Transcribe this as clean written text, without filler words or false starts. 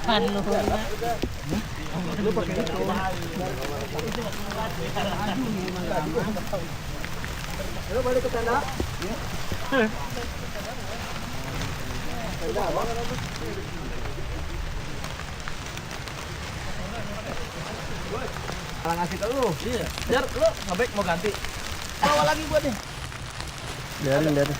Anu. Lu pakai itu. Lu balik ke tenda. Tenda apa? Kalau ngasih ke lu. Iya. Jar, lu ngebek mau ganti. Bawa lagi buat nih. Biarin.